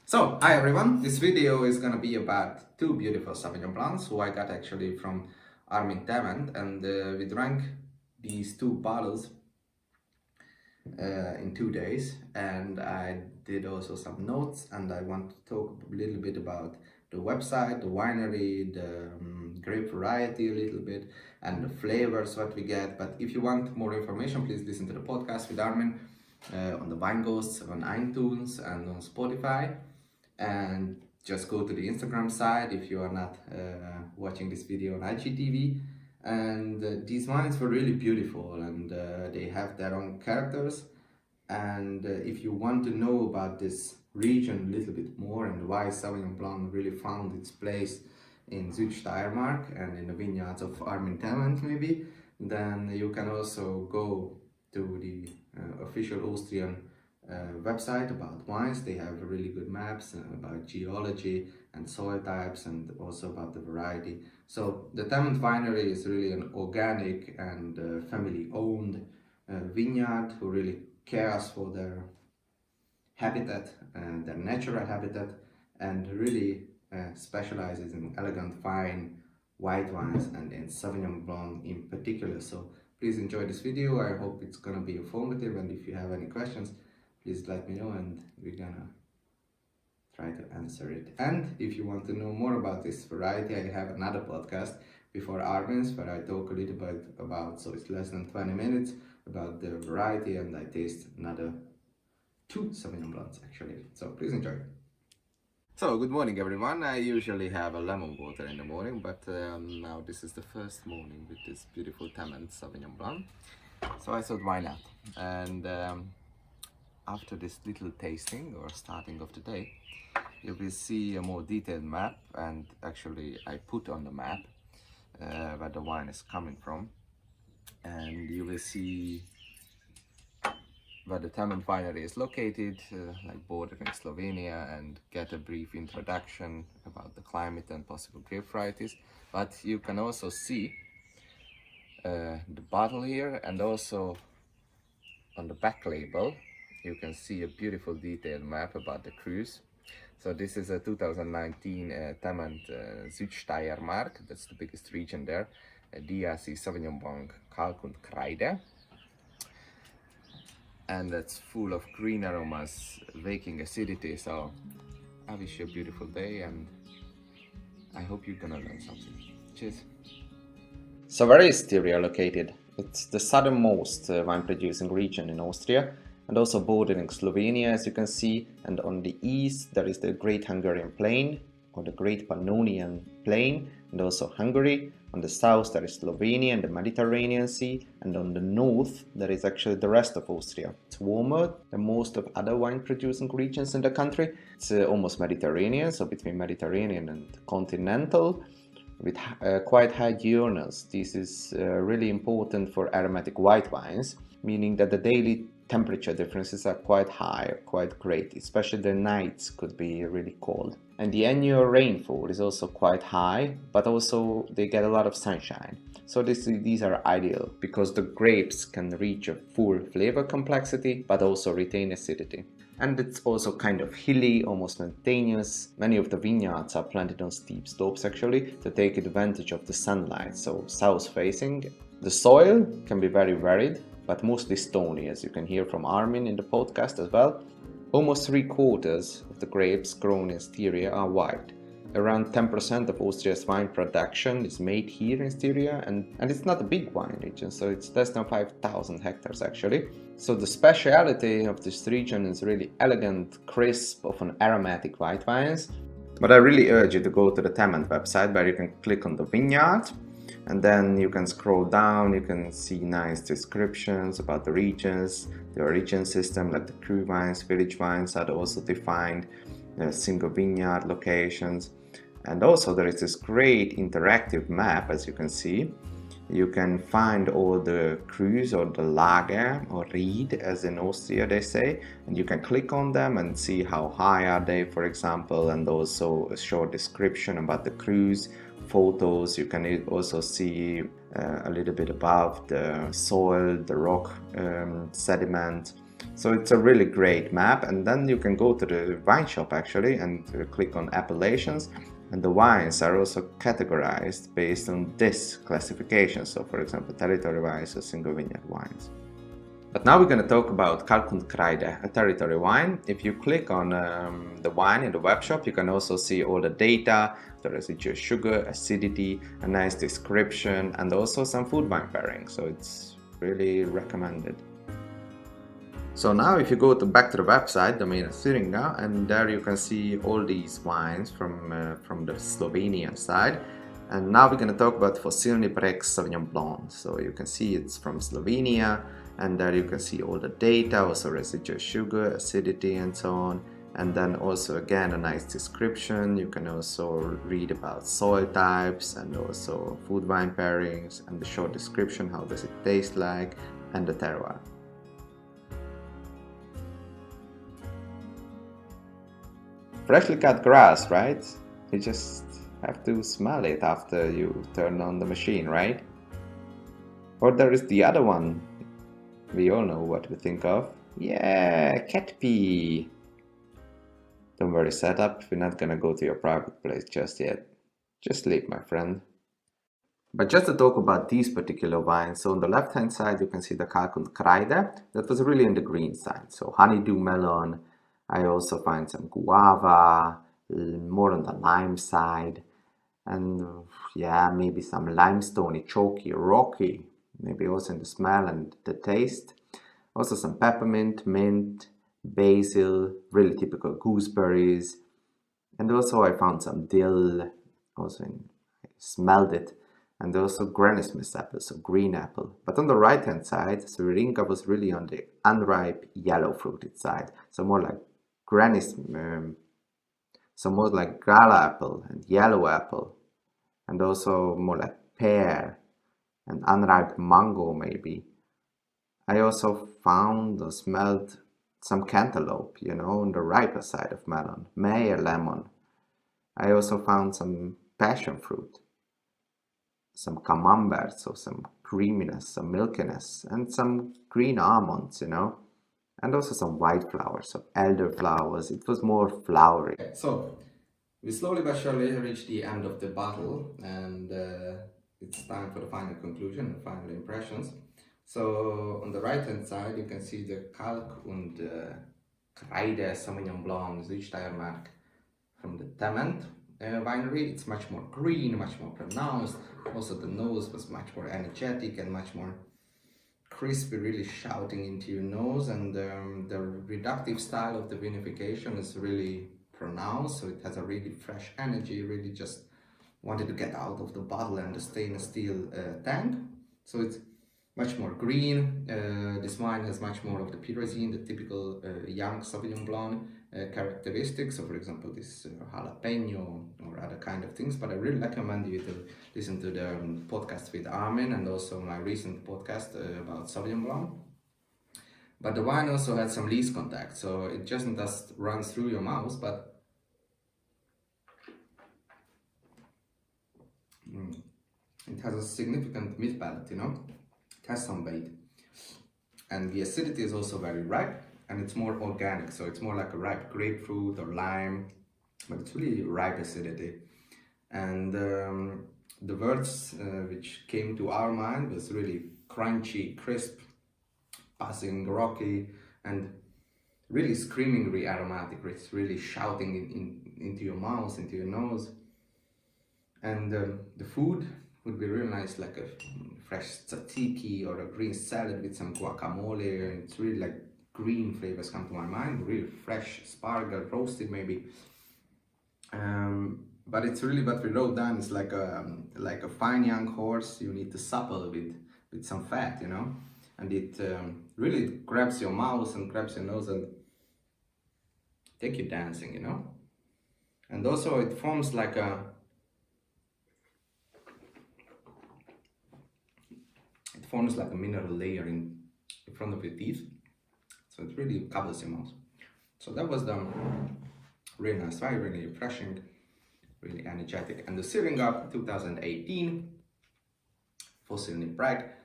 So, hi everyone, this video is gonna be about two beautiful Sauvignon Blancs who I got actually from Winery Tement, and we drank these two bottles in 2 days, and I did also some notes, and I want to talk a little bit about the website, the winery, the grape variety a little bit, and the flavors what we get. But if you want more information, please listen to the podcast with Armin on the Wine Ghosts on iTunes and on Spotify, and just go to the Instagram side if you are not watching this video on IGTV. And these wines were really beautiful, and they have their own characters. And if you want to know about this region a little bit more and why Sauvignon Blanc really found its place in Südsteiermark and in the vineyards of Armin Tement maybe, then you can also go to the official Austrian website about wines. They have really good maps about geology and soil types, and also about the variety. So the Tements winery is really an organic and family owned vineyard who really cares for their habitat and their natural habitat, and really specializes in elegant fine white wines and in Sauvignon Blanc in particular. So please enjoy this video. I hope it's gonna be informative, and if you have any questions, please let me know and we're gonna try to answer it. And if you want to know more about this variety, I have another podcast before Armin's where I talk a little bit about, so it's less than 20 minutes, about the variety, and I taste another two Sauvignon Blancs actually. So please enjoy. So good morning everyone. I usually have a lemon water in the morning, but now this is the first morning with this beautiful Tements Sauvignon Blanc. So I thought, why not? And after this little tasting or starting of the day, you will see a more detailed map, and actually I put on the map where the wine is coming from, and you will see where the Tements winery is located, like bordering Slovenia, and get a brief introduction about the climate and possible grape varieties. But you can also see the bottle here, and also on the back label you can see a beautiful detailed map about the cruise. So this is a 2019 Tements Südsteiermark, that's the biggest region there. DRC Sauvignon Blanc, Kalk and Kreide. And that's full of green aromas, waking acidity. So I wish you a beautiful day, and I hope you're gonna learn something. Cheers. So where is Styria located? It's the southernmost wine producing region in Austria, and also bordering Slovenia, as you can see. And on the east there is the Great Hungarian Plain, or the Great Pannonian Plain, and also Hungary. On the south there is Slovenia and the Mediterranean Sea, and on the north there is actually the rest of Austria. It's warmer than most of other wine producing regions in the country. It's almost Mediterranean, so between Mediterranean and continental, with quite high diurnals. This is really important for aromatic white wines, meaning that the daily temperature differences are quite high, quite great, especially the nights could be really cold. And the annual rainfall is also quite high, but also they get a lot of sunshine. So these are ideal because the grapes can reach a full flavor complexity, but also retain acidity. And it's also kind of hilly, almost mountainous. Many of the vineyards are planted on steep slopes actually to take advantage of the sunlight, so south facing. The soil can be very varied, but mostly stony, as you can hear from Armin in the podcast as well. Almost 3/4 of the grapes grown in Styria are white. Around 10% of Austria's wine production is made here in Styria, and it's not a big wine region, so it's less than 5,000 hectares actually. So the speciality of this region is really elegant, crisp, often aromatic white wines. But I really urge you to go to the Tements website, where you can click on the vineyard, and then you can scroll down. You can see nice descriptions about the regions, the origin system, like the cru wines, village wines are also defined, single vineyard locations. And also there is this great interactive map, as you can see. You can find all the crus, or the lager, or ried as in Austria they say, and you can click on them and see how high are they, for example, and also a short description about the crus, photos. You can also see a little bit above the soil, the rock sediment, So it's a really great map, and then you can go to the wine shop actually and click on appellations, and the wines are also categorized based on this classification. So for example, territory wines or single vineyard wines. But now we're going to talk about Kalk und Kreide, a territory wine. If you click on the wine in the web shop, you can also see all the data, the residual sugar, acidity, a nice description, and also some food wine pairing. So it's really recommended. So now if you go back to the website, Domaine Ciringa, and there you can see all these wines from the Slovenian side. And now we're going to talk about Fosilni Breg Sauvignon Blanc. So you can see it's from Slovenia, and there you can see all the data, also residual sugar, acidity, and so on. And then also again a nice description. You can also read about soil types and also food wine pairings and the short description, how does it taste like, and the terroir. Freshly cut grass, right? You just have to smell it after you turn on the machine, right? Or there is the other one. We all know what we think of. Yeah, cat pee. Don't worry, setup. We're not gonna go to your private place just yet. Just sleep, my friend. But just to talk about these particular wines, so on the left hand side you can see the Kalk und Kreide. That was really in the green side. So honeydew melon. I also find some guava, more on the lime side. And yeah, maybe some limestoney, chalky, rocky, maybe also in the smell and the taste. Also some peppermint, mint, basil, really typical gooseberries. And also I found some dill, also I smelled it. And also Granny Smith apple, so green apple. But on the right hand side, Ciringa was really on the unripe yellow fruited side. So more like Granny Smith, so more like gala apple and yellow apple. And also more like pear and unripe mango maybe. I also found or smelled some cantaloupe, you know, on the riper side of melon, Meyer lemon. I also found some passion fruit, some camembert, so some creaminess, some milkiness, and some green almonds, you know, and also some white flowers, so elderflowers. It was more flowery. So we slowly but surely reach the end of the bottle, and it's time for the final conclusion, the final impressions. So on the right hand side you can see the Kalk und Kreide Sauvignon Blanc Südsteiermark from the Tements winery. It's much more green, much more pronounced. Also the nose was much more energetic and much more crispy, really shouting into your nose, and the reductive style of the vinification is really pronounced, so it has a really fresh energy, really just wanted to get out of the bottle and the stainless steel tank. So it's much more green. This wine has much more of the pyrazine, the typical young Sauvignon Blanc characteristics. So for example, this jalapeno or other kind of things. But I really recommend you to listen to the podcast with Armin and also my recent podcast about Sauvignon Blanc. But the wine also had some lees contact, so it just runs through your mouth, but it has a significant mid palate, you know. It has some weight, and the acidity is also very ripe, and it's more organic, so it's more like a ripe grapefruit or lime, but it's really ripe acidity. And the words which came to our mind was really crunchy, crisp, passing rocky, and really screamingly aromatic. It's really shouting into your mouth, into your nose. And the food would be really nice, like a fresh tzatziki or a green salad with some guacamole. And it's really like green flavors come to my mind, really fresh asparagus, roasted maybe. But it's really what we wrote down is like a fine young horse you need to supple with some fat, you know. And it really grabs your mouth and grabs your nose and take you dancing, you know. And also it forms like a mineral layer in front of your teeth, so it really covers your mouth. So that was the really nice wine, really refreshing, really energetic. And the Ciringa 2018 Fosilni Breg.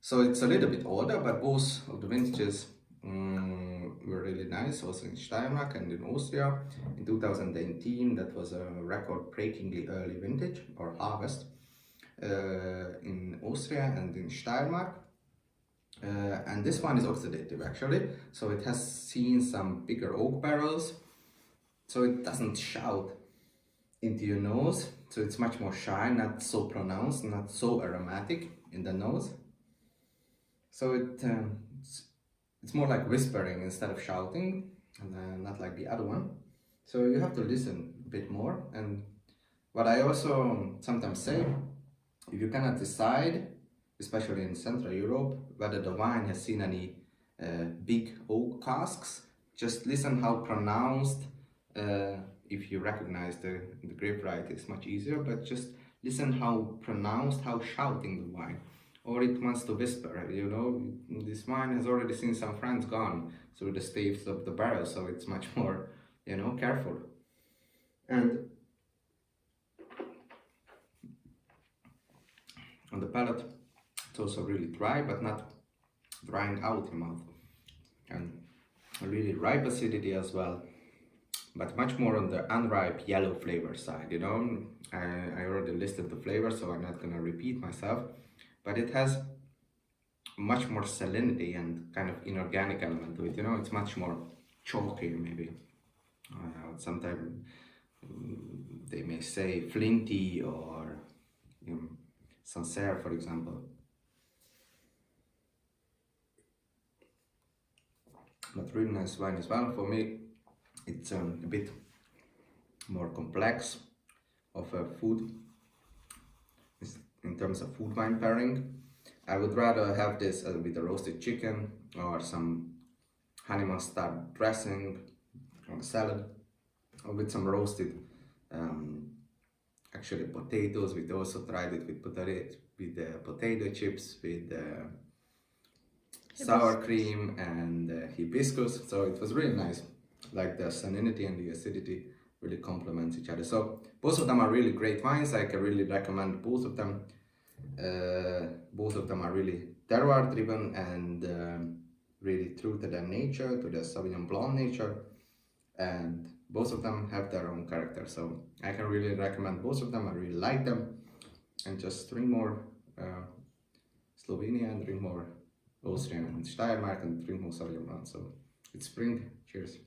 So it's a little bit older, but both of the vintages were really nice, also in Steiermark and in Austria. In 2018, that was a record-breakingly early vintage or harvest in Austria and in Steiermark. And this one is oxidative actually, so it has seen some bigger oak barrels, so it doesn't shout into your nose, so it's much more shy, not so pronounced, not so aromatic in the nose. So it's more like whispering instead of shouting, and not like the other one. So you have to listen a bit more. And what I also sometimes say, if you cannot decide, especially in Central Europe, whether the wine has seen any big oak casks, just listen how pronounced, if you recognize the grape variety, it's much easier, but just listen how pronounced, how shouting the wine. Or it wants to whisper, you know, this wine has already seen some friends gone through the staves of the barrel, so it's much more, you know, careful. And on the palate, it's also really dry, but not drying out your mouth. And a really ripe acidity as well, but much more on the unripe yellow flavor side, you know. I already listed the flavors, so I'm not gonna repeat myself, but it has much more salinity and kind of inorganic element to it, you know. It's much more chalky, maybe. Sometimes they may say flinty, or you know, Sancerre, for example. But really nice wine as well. For me, it's a bit more complex of a food in terms of food wine pairing. I would rather have this with a roasted chicken or some honey mustard dressing on a salad, or with some roasted actually potatoes. We also tried it with potato chips, with sour cream and hibiscus, so it was really nice. Like the salinity and the acidity really complement each other. So both of them are really great wines. I can really recommend both of them. Both of them are really terroir driven and really true to their nature, to the Sauvignon Blanc nature, and both of them have their own character. So I can really recommend both of them. I really like them. And just drink more Slovenia, and drink more Austria and Steiermark, and drink more Sauvignon Blanc. So it's spring. Cheers.